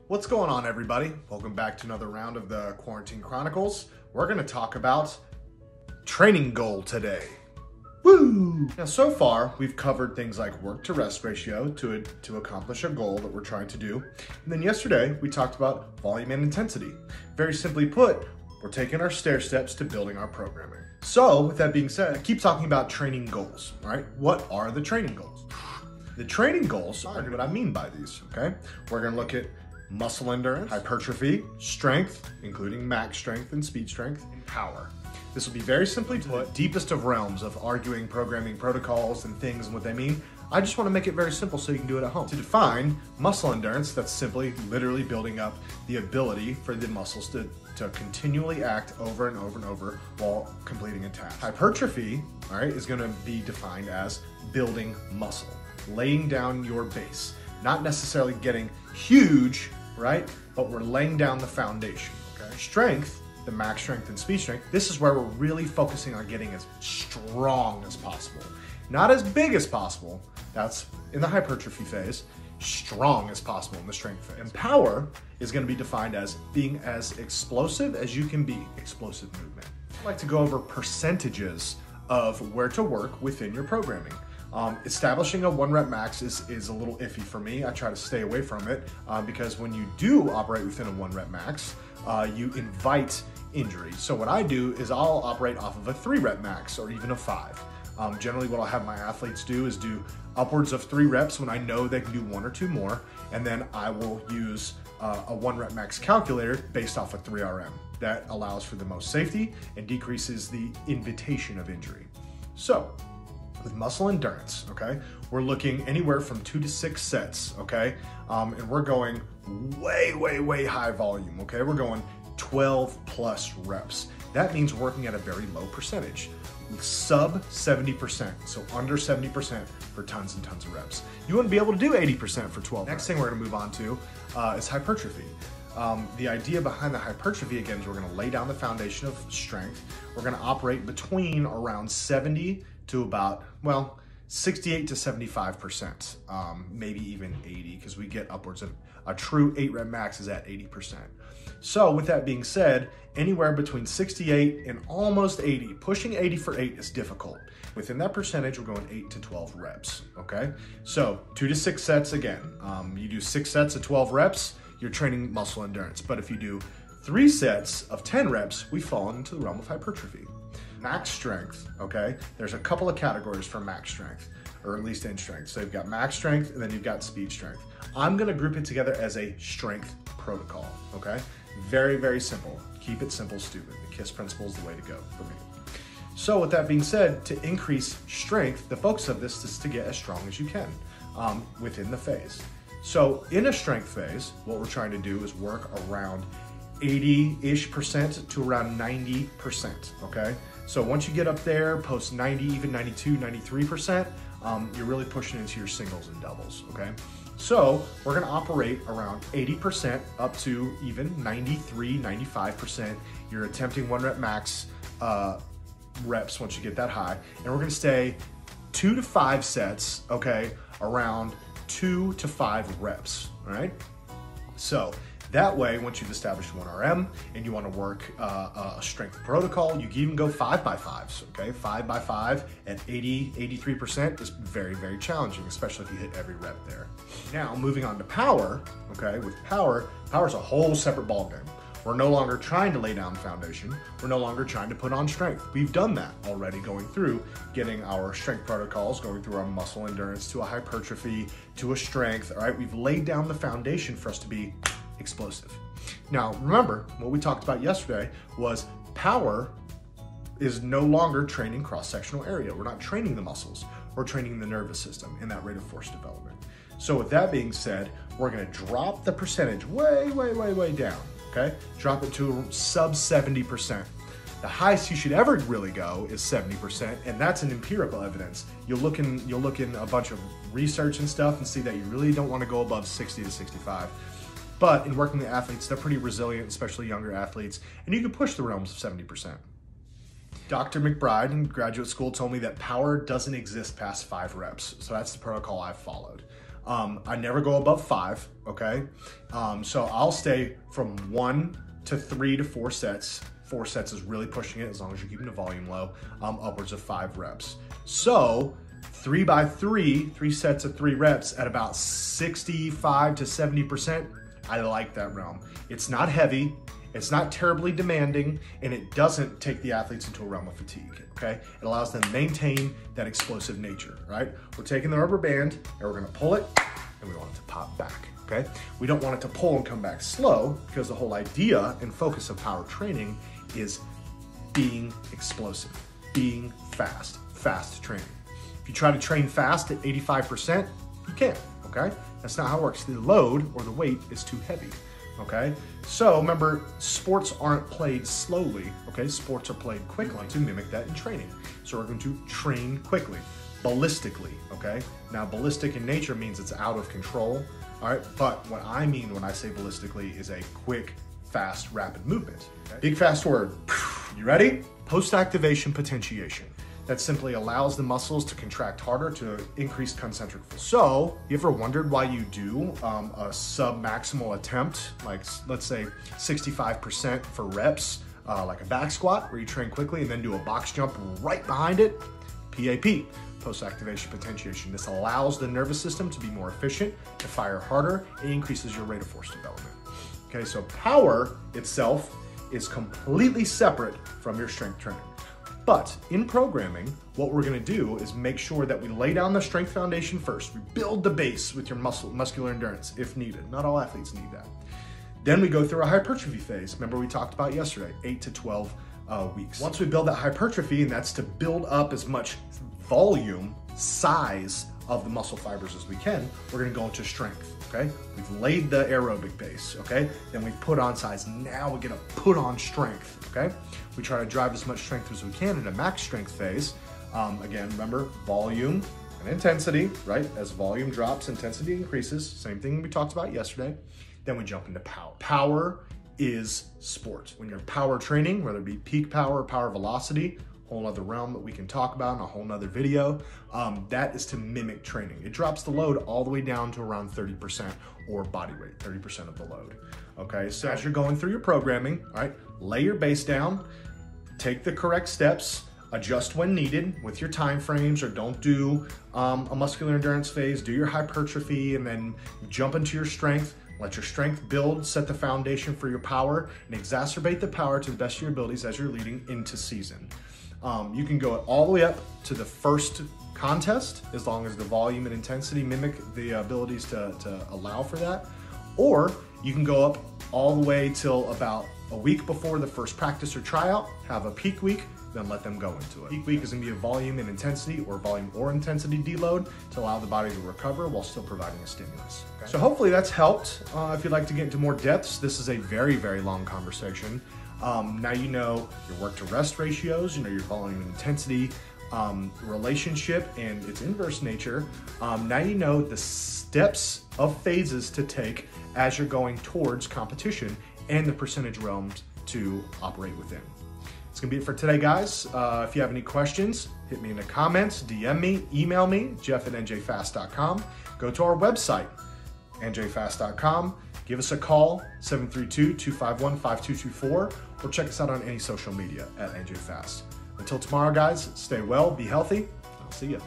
What's going on, everybody? Welcome back to another round of the Quarantine Chronicles. We're going to talk about training goal today. Woo! Now, so far, we've covered things like work to rest ratio to accomplish a goal that we're trying to do. And then yesterday, we talked about volume and intensity. Very simply put, we're taking our stair steps to building our programming. So, with that being said, I keep talking about training goals, right? What are the training goals? The training goals are what I mean by these, okay? We're going to look at muscle endurance, hypertrophy, strength, including max strength and speed strength, and power. This will be very simply put, deepest of realms of arguing programming protocols and things and what they mean. I just want to make it very simple so you can do it at home. To define muscle endurance, that's simply literally building up the ability for the muscles to continually act over and over and over while completing a task. Hypertrophy, all right, is going to be defined as building muscle, laying down your base, not necessarily getting huge, right? But we're laying down the foundation, okay? Strength, the max strength and speed strength, this is where we're really focusing on getting as strong as possible. Not as big as possible, that's in the hypertrophy phase, strong as possible in the strength phase. And power is gonna be defined as being as explosive as you can be, explosive movement. I like to go over percentages of where to work within your programming. Establishing a 1 rep max is a little iffy for me. I try to stay away from it because when you do operate within a 1 rep max, you invite injury. So what I do is I'll operate off of a 3 rep max or even a 5. Generally what I'll have my athletes do is do upwards of 3 reps when I know they can do 1 or 2 more, and then I will use a 1 rep max calculator based off of 3RM. That allows for the most safety and decreases the invitation of injury. So, with muscle endurance, okay, we're looking anywhere from 2 to 6 sets, okay, and we're going way high volume, okay, we're going 12 plus reps. That means working at a very low percentage, sub 70%, so under 70% for tons and tons of reps. You wouldn't be able to do 80% for 12 reps. Next thing we're gonna move on to is hypertrophy. The idea behind the hypertrophy, again, is we're gonna lay down the foundation of strength. We're gonna operate between around 70 to about, well, 68 to 75%, maybe even 80, because we get upwards of a true 8 rep max is at 80%. So with that being said, anywhere between 68 and almost 80, pushing 80 for 8 is difficult. Within that percentage, we're going 8 to 12 reps, okay? So 2 to 6 sets again. You do 6 sets of 12 reps, you're training muscle endurance. But if you do 3 sets of 10 reps, we fall into the realm of hypertrophy. Max strength, okay? There's a couple of categories for max strength, or at least in strength. So you've got max strength and then you've got speed strength. I'm gonna group it together as a strength protocol, okay? Very simple. Keep it simple, stupid. The KISS principle is the way to go for me. So with that being said, to increase strength, the focus of this is to get as strong as you can within the phase. So in a strength phase, what we're trying to do is work around 80-ish% to around 90%, okay? So once you get up there, post 90, even 92, 93%, you're really pushing into your singles and doubles, okay? So we're gonna operate around 80% up to even 93, 95%. You're attempting 1 rep max reps once you get that high. And we're gonna stay 2 to 5 sets, okay, around 2 to 5 reps, all right? So that way, once you've established 1RM and you want to work a strength protocol, you can even go 5x5s, okay? 5x5 at 80, 83% is very challenging, especially if you hit every rep there. Now, moving on to power, okay? With power's a whole separate ballgame. We're no longer trying to lay down the foundation. We're no longer trying to put on strength. We've done that already, going through getting our strength protocols, going through our muscle endurance to a hypertrophy, to a strength, all right? We've laid down the foundation for us to be explosive. Now, remember, what we talked about yesterday was power is no longer training cross-sectional area. We're not training the muscles. We're training the nervous system in that rate of force development. So with that being said, we're gonna drop the percentage way down, okay? Drop it to sub 70%. The highest you should ever really go is 70%, and that's an empirical evidence. You'll look in a bunch of research and stuff and see that you really don't wanna go above 60 to 65. But in working with athletes, they're pretty resilient, especially younger athletes, and you can push the realms of 70%. Dr. McBride in graduate school told me that power doesn't exist past 5 reps, so that's the protocol I've followed. I never go above 5, okay? So I'll stay from 1 to 3 to 4 sets. 4 sets is really pushing it as long as you're keeping the volume low, upwards of 5 reps. So 3 by 3 sets of 3 reps at about 65 to 70%, I like that realm. It's not heavy, it's not terribly demanding, and it doesn't take the athletes into a realm of fatigue, okay? It allows them to maintain that explosive nature, right? We're taking the rubber band and we're gonna pull it and we want it to pop back, okay? We don't want it to pull and come back slow because the whole idea and focus of power training is being explosive, being fast training. If you try to train fast at 85%, you can't, okay? That's not how it works. The load or the weight is too heavy, okay? So remember, sports aren't played slowly, okay? Sports are played quickly to mimic that in training. So we're going to train quickly, ballistically, okay? Now, ballistic in nature means it's out of control, all right? But what I mean when I say ballistically is a quick, fast, rapid movement. Okay? Big fast word. You ready? Post-activation potentiation. That simply allows the muscles to contract harder to increase concentric force. So, you ever wondered why you do a sub-maximal attempt, like let's say 65% for reps, like a back squat where you train quickly and then do a box jump right behind it? PAP, post-activation potentiation. This allows the nervous system to be more efficient, to fire harder, and increases your rate of force development. Okay, so power itself is completely separate from your strength training. But in programming, what we're gonna do is make sure that we lay down the strength foundation first. We build the base with your muscular endurance if needed. Not all athletes need that. Then we go through a hypertrophy phase. Remember we talked about yesterday, 8 to 12 weeks. Once we build that hypertrophy, and that's to build up as much volume, size of the muscle fibers as we can, we're gonna go into strength, okay? We've laid the aerobic base, okay? Then we put on size. Now we're gonna put on strength, okay? We try to drive as much strength as we can in a max strength phase. Again, remember, volume and intensity, right? As volume drops, intensity increases. Same thing we talked about yesterday. Then we jump into power. Power is sport. When you're power training, whether it be peak power or power velocity, whole other realm that we can talk about in a whole nother video, that is to mimic training. It drops the load all the way down to around 30% or body weight, 30% of the load. Okay, so as you're going through your programming, all right, lay your base down, take the correct steps, adjust when needed with your time frames, or don't do a muscular endurance phase, do your hypertrophy and then jump into your strength. Let your strength build, set the foundation for your power, and exacerbate the power to the best of your abilities as you're leading into season. You can go all the way up to the first contest as long as the volume and intensity mimic the abilities to allow for that. Or you can go up all the way till about a week before the first practice or tryout, have a peak week, then let them go into it. Peak week is gonna be a volume and intensity or volume or intensity deload to allow the body to recover while still providing a stimulus. Okay? So hopefully that's helped. If you'd like to get into more depths, this is a very, very long conversation. Now you know your work to rest ratios, you know your volume and intensity relationship and its inverse nature. Now you know the steps of phases to take as you're going towards competition and the percentage realms to operate within. It's gonna be it for today, guys. If you have any questions, hit me in the comments, DM me, email me, jeff@njfast.com. Go to our website, njfast.com. Give us a call, 732-251-5224, or check us out on any social media at njfast. Until tomorrow, guys, stay well, be healthy. I'll see ya.